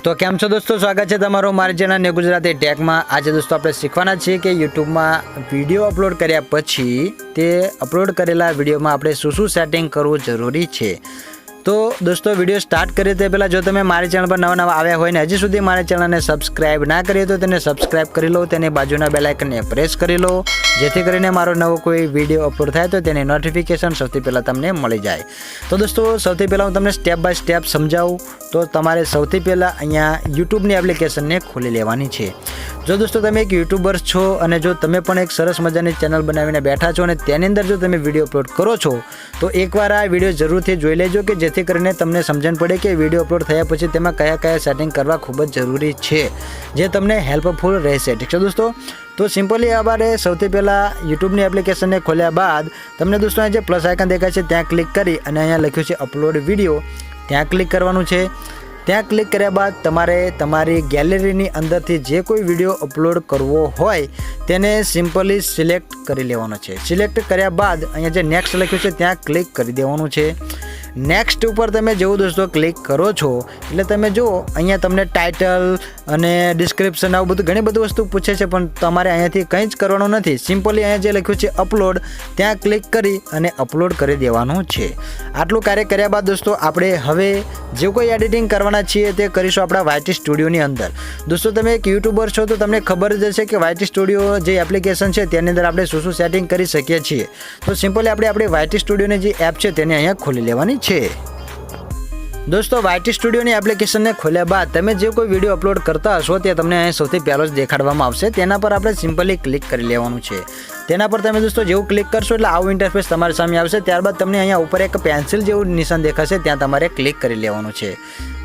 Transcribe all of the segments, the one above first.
तो केम छो दोस्तों, स्वागत है तमारो मारी चैनल ने गुजराती टेक में। आज दोस्तों આપણે શીખવાના છીએ કે YouTube માં વિડિયો અપલોડ કર્યા પછી તે અપલોડ કરેલા વિડિયોમાં આપણે શું સેટિંગ કરવું જરૂરી છે। तो दोस्तों वीडियो स्टार्ट करिए ते पहला जो तमे मारी चैनल पर नवा आव्या होय ने हजी सुधी मारी चैनल ने सब्सक्राइब ना करिए तो तेने सब्सक्राइब करी लो, तेने बाजुना बेल आइकन ने प्रेस करी लो, जेथी करीने मारो नवो कोई वीडियो अपलोड थाय तो तेने नोटिफिकेशन सौथी पहला तमने मळी जाय। तो दोस्तों सौथी पहला हूँ तमने स्टेप बाय स्टेप समझावुं। तो तमारे सौथी पहला अहींया यूट्यूब नी एप्लिकेशन ने खोली लेवानी छे। जो दोस्तों तमे एक यूट्यूबर छो अने जो तमे पण एक सरस मजानी चैनल बनावीने बैठा छो अने तेनी अंदर जो तमे विडियो अपलोड करो छो तो एकवार आ विडियो जरूरथी जोई लेजो के जेथी करीने तमने समझण पड़े कि विडियो अपलोड थया पछी तेमां कया कया सेटिंग करवा खूब ज जरूरी छे, जे तमने हेल्पफुल रहेशे। ठीक छे दोस्तों, तो सिंपली अमारे सौथी पहला यूट्यूब नी एप्लिकेशन ने खोल्या बाद तमने दोस्तों अहींया जे प्लस आइकन देखाय छे त्यां क्लिक करी अने अहींया लख्युं छे अपलोड विडियो, त्यां क्लिक करवानुं छे। त्या क्लिक कर्या बाद तमारे तमारी गैलरीनी अंदरथी जे कोई विडियो अपलोड करवो होय तेने सिंपली सिलेक्ट करी लेवानो छे। सिलेक्ट कर्या बाद अहींया जे नेक्स्ट लख्युं छे त्यां क्लिक करी देवानुं छे। नेक्स्ट पर तमे जेवुं दोस्तों क्लिक करो छो એટલે તમે જો અહીંયા તમને टाइटल અને डिस्क्रिप्शन આવું બધું ઘણી બધી વસ્તુ પૂછે છે, પણ તમારે અહીંયાથી કંઈ જ કરવાનું નથી। સિમ્પલી અહીંયા જે લખ્યું છે અપલોડ ત્યાં ક્લિક કરી અને અપલોડ કરી દેવાનું છે। આટલું કાર્ય કર્યા બાદ દોસ્તો આપણે હવે જે કોઈ એડિટિંગ કરવાના છીએ તે કરીશું આપણા YT સ્ટુડિયોની અંદર। દોસ્તો તમે એક યુટ્યુબર છો તો તમને ખબર જ હશે કે YT સ્ટુડિયો જે એપ્લિકેશન છે તેની અંદર આપણે શું સેટિંગ કરી શકીએ છીએ। તો સિમ્પલી આપણે આપણી YT સ્ટુડિયોની જે એપ છે તેને અહીંયા ખોલી લેવાની છે। दोस्तों YT स्टूडियो ની एप्लिकेशन ने खोल्या बाद तमे जे कोई वीडियो अपलोड करता हशो ते तमने અહીં સૌથી પહેલો જ દેખાડવામાં આવશે। તેના પર આપણે સિમ્પલી ક્લિક કરી લેવાનું છે। તેના પર તમે દોસ્તો જેવું ક્લિક કરશો એટલે આવું ઇન્ટરફેસ તમારી સામે આવશે। ત્યારબાદ તમને અહીંયા ઉપર એક પેન્સિલ જેવું નિશાન દેખાશે, ત્યાં તમારે ક્લિક કરી લેવાનું છે।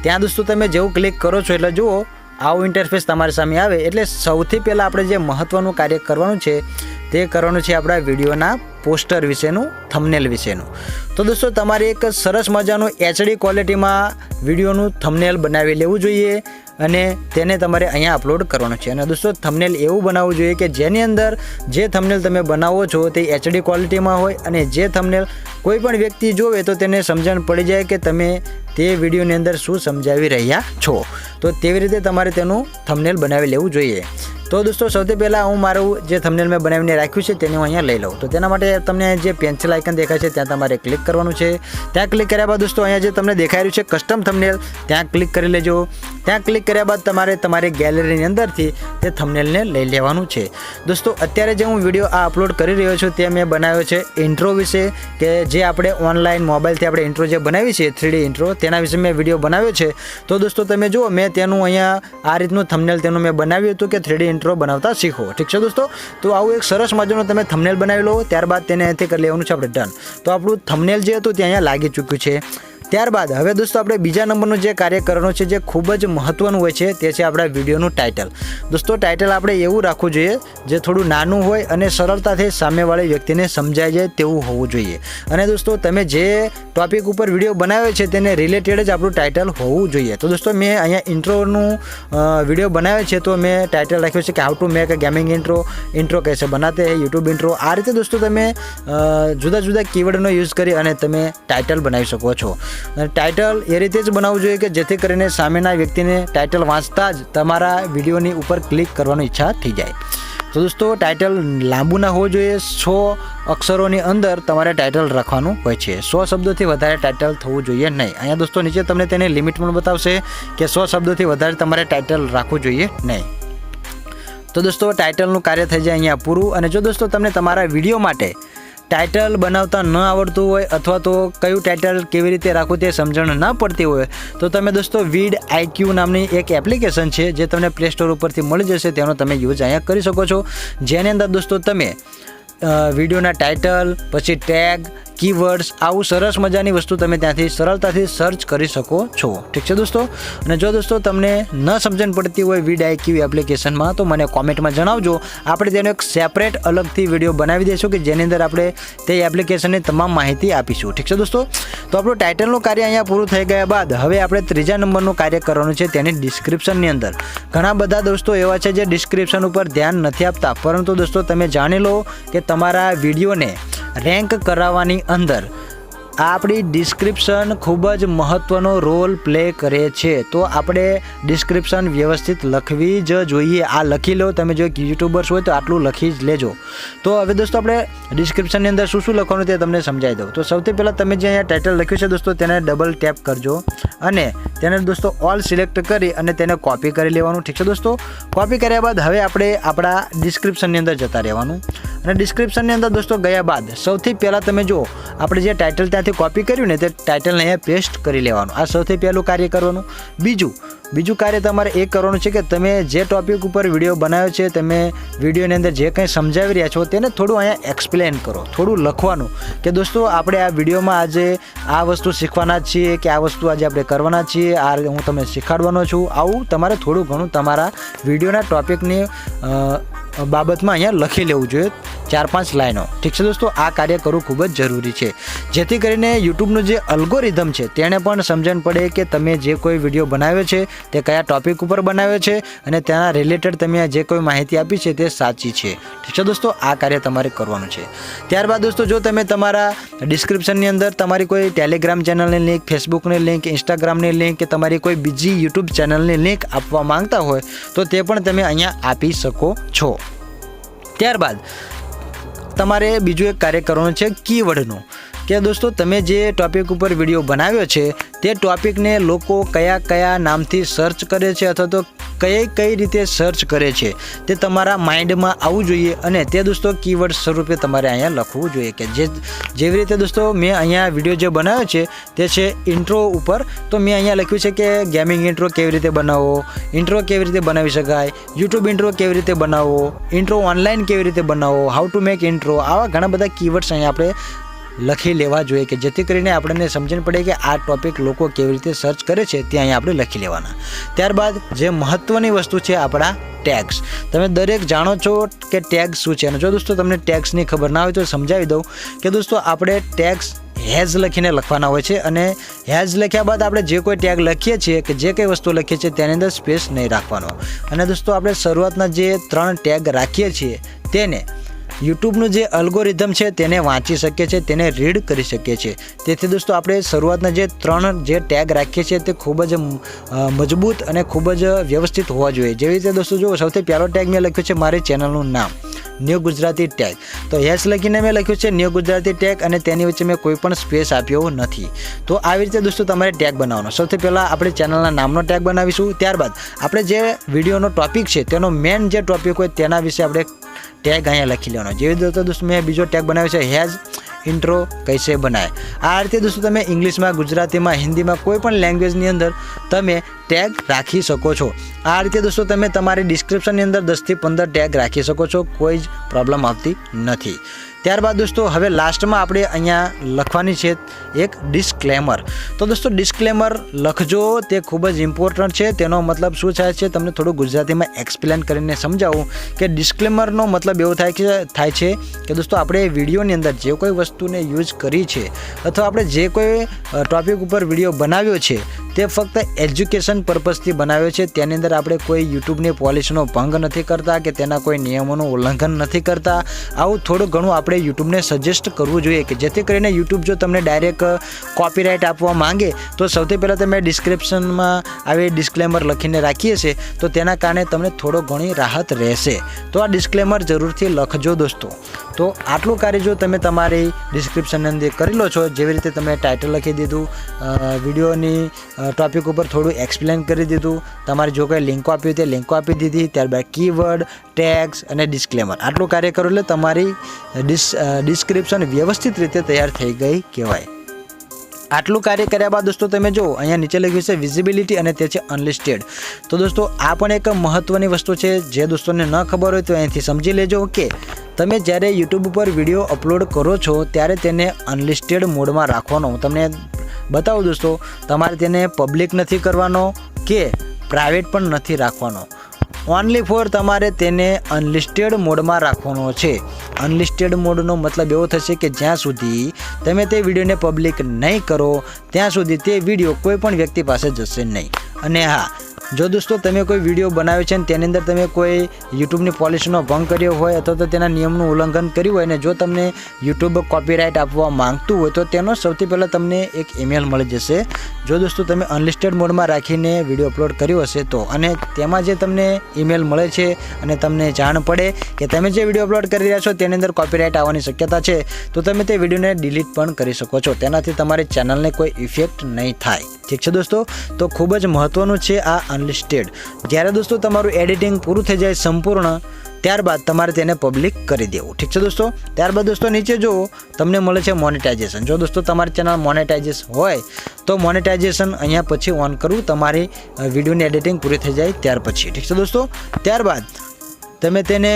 ત્યાં દોસ્તો તમે જેવું ક્લિક કરો છો એટલે જુઓ આવું ઇન્ટરફેસ તમારી સામે આવે એટલે સૌથી પહેલા આપણે જે મહત્વનું કાર્ય કરવાનું છે તે કરવાનું છે આપણા વિડીયોના પોસ્ટર વિશેનું, થંબનેલ વિશેનું। તો દોસ્તો તમારે એક સરસ મજાનું HD ક્વોલિટીમાં વિડીયોનું થંબનેલ બનાવી લેવું જોઈએ અને તેને તમારે અહીંયા અપલોડ કરવાનું છે। અને દોસ્તો થંબનેલ એવું બનાવવું જોઈએ કે જેની અંદર જે થંબનેલ તમે બનાવો છો તે HD ક્વોલિટીમાં હોય અને જે થંબનેલ કોઈ પણ વ્યક્તિ જોવે તો તેને સમજણ પડી જાય કે તમે તે વિડીયોની અંદર શું સમજાવી રહ્યા છો। તો તેવી રીતે તમારે તેનું થંબનેલ બનાવી લેવું જોઈએ। तो दोस्तों સૌથી પહેલા હું મારું જે થંબનેલ મેં બનાવીને રાખ્યું છે તેને હું અહીંયા લઈ લઉં। તો તેના માટે તમને જે પેન્સિલ આઇકન દેખાય છે ત્યાં તમારે ક્લિક કરવાનું છે। ત્યાં ક્લિક કર્યા બાદ દોસ્તો અહીંયા જે તમને દેખાઈ રહ્યું છે કસ્ટમ થંબનેલ ત્યાં ક્લિક કરી લેજો। ત્યાં ક્લિક કર્યા બાદ તમારે તમારી ગેલેરીની અંદરથી તે થંબનેલને લઈ લેવાનું છે। દોસ્તો અત્યારે જે હું વિડીયો આ અપલોડ કરી રહ્યો છું તે મેં બનાવ્યો છે ઇન્ટ્રો વિશે, કે જે આપણે ઓનલાઈન મોબાઈલથી આપણે ઇન્ટ્રો જે બનાવી છે 3D ઇન્ટ્રો તેના વિશે મેં વિડીયો બનાવ્યો છે। તો દોસ્તો તમે જુઓ મેં તેનું અહીંયા આ રીતનું થંબનેલ તેનું મેં બનાવ્યું હતું કે 3D ઇન્ટ્રો बनावता सीखो। ठीक है दोस्तों, तो आવું एक सरस मजाનું તમે થંબનેલ બનાવી લો। ત્યારબાદ તેને અહીંથી કરી લેવાનું છે આપણે ડન। તો આપણું થંબનેલ જે હતું તે અહીંયા લાગી ચૂક્યું છે। ત્યારબાદ હવે દોસ્તો આપણે બીજા નંબરનું જે કાર્ય કરવાનું છે જે ખૂબ જ મહત્વનું હોય છે તે છે આપણા વિડીયોનું ટાઇટલ। દોસ્તો ટાઇટલ આપણે એવું રાખવું જોઈએ જે થોડું નાનું હોય અને સરળતાથી સામેવાળી વ્યક્તિને સમજાઈ જાય તેવું હોવું જોઈએ। અને દોસ્તો તમે જે ટોપિક ઉપર વિડીયો બનાવ્યો છે તેને રિલેટેડ જ આપણું ટાઇટલ હોવું જોઈએ। તો દોસ્તો મેં અહીંયા ઇન્ટ્રોનું વિડીયો બનાવ્યો છે તો મેં ટાઇટલ રાખ્યું છે કે how to make a gaming intro कैसे बनाते हैं यूट्यूब इंट्रो। आ रीते दोस्तों તમે જુદા જુદા કીવર્ડનો યુઝ કરી અને તમે ટાઇટલ બનાવી શકો છો। टाइटल ए रीते ज बनावुं जोईए कि जेथी करीने सामेना व्यक्तिने टाइटल वाँचता ज तमारा विडियोनी उपर क्लिक करवानी इच्छा थई जाए। तो दोस्तों टाइटल लांबू ना होवुं जोईए। 100 अक्षरोनी अंदर तमारे टाइटल राखवानुं होय छे। 100 शब्दोथी वधारे टाइटल थवुं जोईए नहीं। अहींया दोस्तों नीचे तमने तेनी लिमिट पण बतावशे कि 100 शब्दोथी वधारे तमारे टाइटल राखवुं जोईए नहीं। तो दोस्तों टाइटलनुं कार्य थई जाय अहींया पूरुं। अने जो दोस्तों तमने तमारा विडियो माटे टाइटल बनावता न आवड़तुं होय अथवा तो कयुं टाइटल केवी रीते राखवुं ते समजण न पड़ती होय तो तमे दोस्तों VidIQ नामनी एक एप्लिकेशन छे जे तमने प्ले स्टोर उपरथी मळी जशे, तेनो तमे यूज अहींया करी शको छो। जेनी अंदर दोस्तों तमे विडियोना टाइटल पछी टैग कीवर्ड्स आવું સરસ મજાની વસ્તુ તમે ત્યાંથી સરળતાથી સર્ચ કરી શકો છો। ઠીક છે દોસ્તો, અને જો દોસ્તો તમને ન સમજણ પડતી હોય VidIQ એપ્લિકેશનમાં તો મને કોમેન્ટમાં જણાવજો। આપણે તેનો એક સેપરેટ અલગથી વિડીયો બનાવી દઈશું કે જેની અંદર આપણે તે એપ્લિકેશનની તમામ માહિતી આપીશું। ઠીક છે દોસ્તો, તો આપણું ટાઇટલનું કાર્ય અહીંયા પૂરું થઈ ગયા બાદ હવે આપણે ત્રીજા નંબરનું કાર્ય કરવાનું છે તેની ડિસ્ક્રિપ્શનની અંદર। ઘણા બધા દોસ્તો એવા છે જે ડિસ્ક્રિપ્શન ઉપર ધ્યાન નથી આપતા, પરંતુ દોસ્તો તમે જાણી લો કે તમારા વિડીયોને રેન્ક કરાવવાની અંદર આપણી ડિસ્ક્રિપ્શન ખૂબ જ મહત્ત્વનો રોલ પ્લે કરે છે, તો આપણે ડિસ્ક્રિપ્શન વ્યવસ્થિત લખવી જ જોઈએ. આ લખી લો, તમે જો યુટ્યુબર્સ હોય તો આટલું લખી જ લેજો. તો હવે દોસ્તો આપણે ડિસ્ક્રિપ્શનની અંદર શું શું લખવાનું તે તમને સમજાવી દઉં. તો સૌથી પહેલાં તમે જે અહીંયા ટાઇટલ લખ્યું છે દોસ્તો તેને ડબલ ટેપ કરજો અને તેને દોસ્તો ઓલ સિલેક્ટ કરી અને તેને કોપી કરી લેવાનું. ઠીક છે દોસ્તો, કોપી કર્યા બાદ હવે આપણે આપણા ડિસ્ક્રિપ્શનની અંદર જતા રહેવાનું. અને ડિસ્ક્રિપ્શનની અંદર દોસ્તો ગયા બાદ સૌથી પહેલાં તમે જો આપણે જે ટાઇટલ ત્યાંથી કોપી કર્યું ને તે ટાઇટલને અહીંયા પેસ્ટ કરી લેવાનું. આ સૌથી પહેલું કાર્ય કરવાનું. બીજું કાર્ય તમારે એ કરવાનું છે કે તમે જે ટોપિક ઉપર વિડીયો બનાવ્યો છે, તમે વિડીયોની અંદર જે કંઈ સમજાવી રહ્યા છો તેને થોડું અહીંયા એક્સપ્લેન કરો, થોડું લખવાનું કે દોસ્તો આપણે આ વિડીયોમાં આજે આ વસ્તુ શીખવાના જ છીએ, કે આ વસ્તુ આજે આપણે કરવાના છીએ, આ હું તમને શીખવાડવાનો છું. આવું તમારે થોડું ઘણું તમારા વિડીયોના ટોપિકની બાબતમાં અહીંયા લખી લેવું જોઈએ, 4-5 લાઈનો. ઠીક છે દોસ્તો, આ કાર્ય કરવું ખૂબ જ જરૂરી છે, જેથી કરીને યુટ્યુબનું જે અલ્ગોરિધમ છે તેને પણ સમજણ પડે કે તમે જે કોઈ વિડીયો બનાવ્યો છે તે કયા ટોપિક ઉપર બનાવ્યો છે અને તેના રિલેટેડ તમે જે કોઈ માહિતી આપી છે તે સાચી છે. ઠીક છે દોસ્તો, આ કાર્ય તમારે કરવાનું છે. ત્યારબાદ દોસ્તો જો તમે તમારા ડિસ્ક્રિપ્શનની અંદર તમારી કોઈ ટેલિગ્રામ ચેનલની લિંક, ફેસબુકની લિંક, ઇન્સ્ટાગ્રામની લિંક કે તમારી કોઈ બીજી યુટ્યુબ ચેનલની લિંક આપવા માંગતા હોય તો તે પણ તમે અહીંયા આપી શકો છો. ત્યારબાદ તમારે બીજું એક કાર્ય કરવાનું છે કીવર્ડનું, કે દોસ્તો તમે જે ટોપિક ઉપર વિડીયો બનાવ્યો છે તે ટોપિકને લોકો કયા નામથી સર્ચ કરે છે અથવા તો કઈ રીતે સર્ચ કરે છે તે તમારા માઇન્ડમાં આવવું જોઈએ અને તે દોસ્તો કીવર્ડ સ્વરૂપે તમારે અહીંયા લખવું જોઈએ. કે જેવી રીતે દોસ્તો મેં અહીંયા વિડીયો જે બનાવ્યો છે તે છે ઇન્ટ્રો ઉપર, તો મેં અહીંયા લખ્યું છે કે ગેમિંગ ઇન્ટ્રો કેવી રીતે બનાવવો, ઇન્ટ્રો કેવી રીતે બનાવી શકાય, યુટ્યુબ ઇન્ટ્રો કેવી રીતે બનાવવો, ઇન્ટ્રો ઓનલાઈન કેવી રીતે બનાવવો, હાઉ ટુ મેક ઇન્ટ્રો. આવા ઘણા બધા કીવર્ડ્સ અહીંયા આપણે લખી લેવા જોઈએ કે જેથી કરીને આપણને સમજણ પડે કે આ ટોપિક લોકો કેવી રીતે સર્ચ કરે છે તે અહીંયા આપણે લખી લેવાના. ત્યારબાદ જે મહત્ત્વની વસ્તુ છે આપણા ટેગ્સ. તમે દરેક જાણો છો કે ટેગ્સ શું છે, અને જો દોસ્તો તમને ટેગ્સની ખબર ના હોય તો સમજાવી દઉં કે દોસ્તો આપણે ટેગ્સ હેઝ લખીને લખવાના હોય છે અને હેઝ લખ્યા બાદ આપણે જે કોઈ ટેગ લખીએ છીએ કે જે કંઈ વસ્તુ લખીએ છીએ તેની અંદર સ્પેસ નહીં રાખવાનો. અને દોસ્તો આપણે શરૂઆતના જે 3 ટેગ રાખીએ છીએ તેને યુટ્યુબનું જે અલ્ગોરિધમ છે તેને વાંચી શકીએ છીએ, તેને રીડ કરી શકીએ છીએ. તેથી દોસ્તો આપણે શરૂઆતના જે 3 જે ટેગ રાખીએ છીએ તે ખૂબ જ મજબૂત અને ખૂબ જ વ્યવસ્થિત હોવા જોઈએ. જેવી રીતે દોસ્તો જો સૌથી પહેલો ટેગ મેં લખ્યું છે મારી ચેનલનું નામ, ન્યૂ ગુજરાતી ટેગ. તો યસ લખીને મેં લખ્યું છે ન્યૂ ગુજરાતી ટેગ અને તેની વચ્ચે મેં કોઈ પણ સ્પેસ આપ્યો નથી. તો આવી રીતે દોસ્તો તમારે ટેગ બનાવવાનો. સૌથી પહેલાં આપણે ચેનલના નામનો ટેગ બનાવીશું. ત્યારબાદ આપણે જે વિડીયોનો ટોપિક છે તેનો મેન જે ટોપિક હોય તેના વિશે આપણે ટેગ અહીંયા લખી લેવાનો. જેવી રીતે દોસ્તો મેં બીજો ટેગ બનાવ્યો છે હેઝ ઇન્ટ્રો કૈસે બનાય. આ રીતે દોસ્તો તમે ઇંગ્લિશમાં, ગુજરાતીમાં, હિન્દીમાં કોઈ પણ લેંગ્વેજની અંદર તમે ટેગ રાખી શકો છો. આ રીતે દોસ્તો તમે તમારી ડિસ્ક્રિપ્શનની અંદર 10 થી 15 ટેગ રાખી શકો છો, કોઈ જ પ્રોબ્લેમ આવતી નથી. ત્યારબાદ દોસ્તો હવે લાસ્ટમાં આપણે અહીંયા લખવાની છે એક ડિસ્ક્લેમર. તો દોસ્તો ડિસ્ક્લેમર લખજો, તે ખૂબ જ ઇમ્પોર્ટન્ટ છે. તેનો મતલબ શું થાય છે તમને થોડું ગુજરાતીમાં એક્સપ્લેન કરીને સમજાવું કે ડિસ્ક્લેમરનો મતલબ એવો થાય છે કે દોસ્તો આપણે વિડીયોની અંદર જે કોઈ વસ્તુને યુઝ કરી છે અથવા આપણે જે કોઈ ટોપિક ઉપર વિડીયો બનાવ્યો છે તે ફક્ત એજ્યુકેશન પર્પઝથી બનાવ્યો છે. તેની અંદર આપણે કોઈ યુટ્યુબની પોલિસીનો ભંગ નથી કરતા કે તેના કોઈ નિયમોનું ઉલ્લંઘન નથી કરતા. આવું થોડું ઘણું આપણે યુટ્યુબને સજેસ્ટ કરવું જોઈએ કે જેથી કરીને યુટ્યુબ જો તમને ડાયરેક્ટ કોપીરાઇટ આપવા માંગે તો સૌથી પહેલાં તમે ડિસ્ક્રિપ્શનમાં આવી ડિસ્ક્લેમર લખીને રાખીએ છીએ તો તેના કારણે તમને થોડો ઘણી રાહત રહેશે. તો આ ડિસ્ક્લેમર જરૂરથી લખજો દોસ્તો. તો આટલું કાર્ય જો તમે તમારી ડિસ્ક્રિપ્શનની અંદર કરી લો છો, જેવી રીતે તમે ટાઇટલ લખી દીધું, વિડીયોની ટોપિક ઉપર થોડું એક્સપ્લેન કરી દીધું, તમારે જો કંઈ લિંકો આપી તે લિંકો આપી દીધી, ત્યારબાદ કીવર્ડ, ટેગ્સ અને ડિસ્ક્લેમર આટલું કાર્ય કરો એટલે તમારી ડિસ્ક્રિપ્શન વ્યવસ્થિત રીતે તૈયાર થઈ ગઈ કહેવાય. આટલું કાર્ય કર્યા બાદ દોસ્તો તમે જો અહીંયા નીચે લખ્યું છે વિઝિબિલિટી અને તે છે અનલિસ્ટેડ. તો દોસ્તો આ પણ એક મહત્ત્વની વસ્તુ છે, જે દોસ્તોને ન ખબર હોય તો અહીંથી સમજી લેજો કે તમે જ્યારે યુટ્યુબ ઉપર વિડીયો અપલોડ કરો છો ત્યારે તેને અનલિસ્ટેડ મોડમાં રાખવાનો. હું તમને બતાવું દોસ્તો, તમારે તેને પબ્લિક નથી કરવાનો કે પ્રાઇવેટ પણ નથી રાખવાનો. ઓનલી ફોર તમારે તેને અનલિસ્ટેડ મોડમાં રાખવાનો છે. અનલિસ્ટેડ મોડનો મતલબ એવો થશે કે જ્યાં સુધી તમે તે વિડીયોને પબ્લિક નહીં કરો ત્યાં સુધી તે વિડીયો કોઈ પણ વ્યક્તિ પાસે જશે નહીં. અને હા, જો દોસ્તો તમે કોઈ વિડીયો બનાવ્યો છે અને તેની અંદર તમે કોઈ યુટ્યુબની પોલિસીનો ભંગ કર્યો હોય અથવા તો તેના નિયમનું ઉલ્લંઘન કર્યું હોય અને જો તમને યુટ્યુબ કોપીરાઇટ આપવા માંગતું હોય તો તેનો સૌથી પહેલાં તમને એક ઈમેલ મળી જશે. જો દોસ્તો તમે અનલિસ્ટેડ મોડમાં રાખીને વિડીયો અપલોડ કર્યો હશે તો, અને તેમાં જે તમને ઈમેલ મળે છે અને તમને જાણ પડે કે તમે જે વિડીયો અપલોડ કરી રહ્યા છો તેની અંદર કોપીરાઇટ આવવાની શક્યતા છે તો તમે તે વિડીયોને ડિલીટ પણ કરી શકો છો. તેનાથી તમારી ચેનલને કોઈ ઇફેક્ટ નહીં થાય. ઠીક છે દોસ્તો, તો ખૂબ જ મહત્ત્વનું છે આ અનલિસ્ટેડ. જ્યારે દોસ્તો તમારું એડિટિંગ પૂરું થઈ જાય સંપૂર્ણ, ત્યારબાદ તમારે તેને પબ્લિક કરી દેવું. ઠીક છે દોસ્તો. ત્યારબાદ દોસ્તો નીચે જો તમને મળે છે મોનેટાઇઝેશન. જો દોસ્તો તમારી ચેનલ મોનેટાઇઝેશન હોય તો મોનેટાઇઝેશન અહીંયા પછી ઓન કરવું તમારી વિડીયોની એડિટિંગ પૂરી થઈ જાય ત્યાર પછી. ઠીક છે દોસ્તો. ત્યારબાદ તમે તેને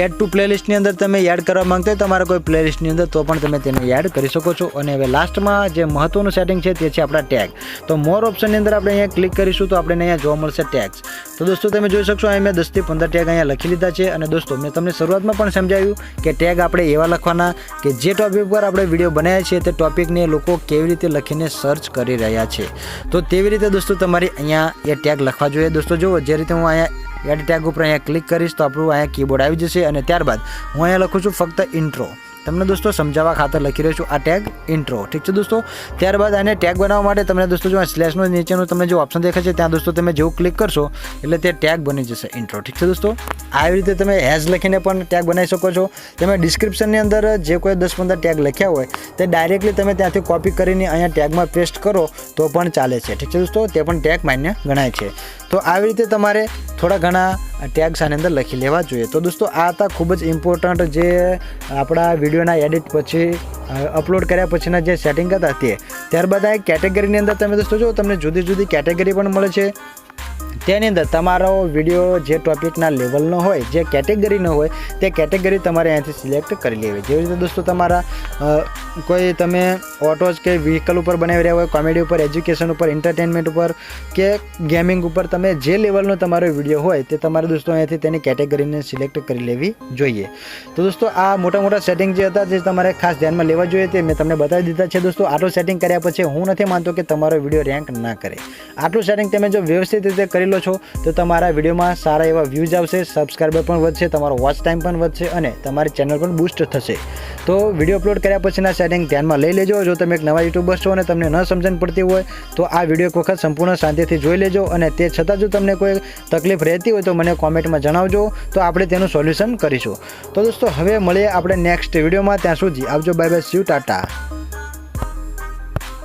એડ ટુ પ્લેલિસ્ટની અંદર તમે એડ કરવા માંગતા હોય તમારા કોઈ પ્લેલિસ્ટની અંદર તો પણ તમે તેને એડ કરી શકો છો. અને હવે લાસ્ટમાં જે મહત્ત્વનું સેટિંગ છે તે છે આપણા ટેગ. તો મોર ઓપ્શનની અંદર આપણે અહીંયા ક્લિક કરીશું તો આપણે અહીંયા જોવા મળશે ટેગ્સ. તો દોસ્તો તમે જોઈ શકશો અહીં મેં 10 થી 15 ટેગ અહીંયા લખી લીધા છે. અને દોસ્તો મેં તમને શરૂઆતમાં પણ સમજાવ્યું કે ટેગ આપણે એવા લખવાના કે જે ટોપિક પર આપણે વિડીયો બનાવ્યા છે તે ટોપિકને લોકો કેવી રીતે લખીને સર્ચ કરી રહ્યા છે. તો તેવી રીતે દોસ્તો તમારી અહીંયા એ ટેગ લખવા જોઈએ. દોસ્તો જુઓ, જે રીતે હું અહીંયા એડ ટેગ ઉપર અહીંયા ક્લિક કરીશ તો આપણું અહીંયા કીબોર્ડ આવી જશે. અને ત્યારબાદ હું અહીંયા લખું છું ફક્ત ઇન્ટ્રો. તમને દોસ્તો સમજાવવા ખાતર લખી રહ્યો છું આ ટેગ ઇન્ટ્રો. ઠીક છે દોસ્તો. ત્યારબાદ આને ટેગ બનાવવા માટે તમને દોસ્તો જો સ્લેશનું નીચેનું તમને જો ઓપ્શન દેખાય છે ત્યાં દોસ્તો તમે જેવું ક્લિક કરશો એટલે તે ટેગ બની જશે ઇન્ટ્રો. ઠીક છે દોસ્તો. આવી રીતે તમે હેઝ લખીને પણ ટેગ બનાવી શકો છો. તમે ડિસ્ક્રિપ્શનની અંદર જે કોઈ 10-15 ટેગ લખ્યા હોય તે ડાયરેક્ટલી તમે ત્યાંથી કોપી કરીને અહીંયા ટેગમાં પેસ્ટ કરો તો પણ ચાલે છે. ઠીક છે દોસ્તો. તે પણ ટેગ માન્ય ગણાય છે. તો આવી રીતે તમારે થોડા ઘણા ટેગ્સ આની અંદર લખી લેવા જોઈએ. તો દોસ્તો આ હતા ખૂબ જ ઇમ્પોર્ટન્ટ જે આપણા વિડીયોના એડિટ પછી અપલોડ કર્યા પછીના જે સેટિંગ હતા તે. ત્યારબાદ આ કેટેગરીની અંદર તમે દોસ્તો જો તમને જુદી જુદી કેટેગરી પણ મળે છે. તેની અંદર તમારો વિડીયો જે ટોપિકના લેવલનો હોય, જે કેટેગરીનો હોય તે કેટેગરી તમારે અહીંયાથી સિલેક્ટ કરી લેવી. જેવી રીતે દોસ્તો તમારા કોઈ તમે ઓટોઝ કે વ્હીકલ ઉપર બનાવી રહ્યા હોય, કોમેડી ઉપર, એજ્યુકેશન ઉપર, એન્ટરટેનમેન્ટ ઉપર કે ગેમિંગ ઉપર, તમે જે લેવલનો તમારો વિડીયો હોય તે તમારે દોસ્તો અહીંયાથી તેની કેટેગરીને સિલેક્ટ કરી લેવી જોઈએ. તો દોસ્તો આ મોટા મોટા સેટિંગ જે હતા જે તમારે ખાસ ધ્યાનમાં લેવા જોઈએ તે મેં તમને બતાવી દીધા છે. દોસ્તો આટલું સેટિંગ કર્યા પછી હું નથી માનતો કે તમારો વિડીયો રેન્ક ના કરે. આટલું સેટિંગ તમે જો વ્યવસ્થિત રીતે કરી લો છો તો તમારા વિડીયોમાં સારા એવા વ્યૂઝ આવશે, સબસ્ક્રાઈબર પણ વધશે, તમારો વોચ ટાઈમ પણ વધશે અને તમારી ચેનલ પણ બૂસ્ટ થશે. તો વિડીયો અપલોડ કર્યા પછીના સેટિંગ ધ્યાનમાં લઈ લેજો. જો તમે એક નવા યુટ્યુબર છો અને તમને ન સમજણ પડતી હોય તો આ વિડીયો એક વખત સંપૂર્ણ શાંતિથી જોઈ લેજો. અને તે છતાં જો તમને કોઈ તકલીફ રહેતી હોય તો મને કોમેન્ટમાં જણાવજો, તો આપણે તેનું સોલ્યુશન કરીશું. તો દોસ્તો હવે મળીએ આપણે નેક્સ્ટ વિડીયોમાં. ત્યાં સુધી આવજો. Bye bye. C you. Tata.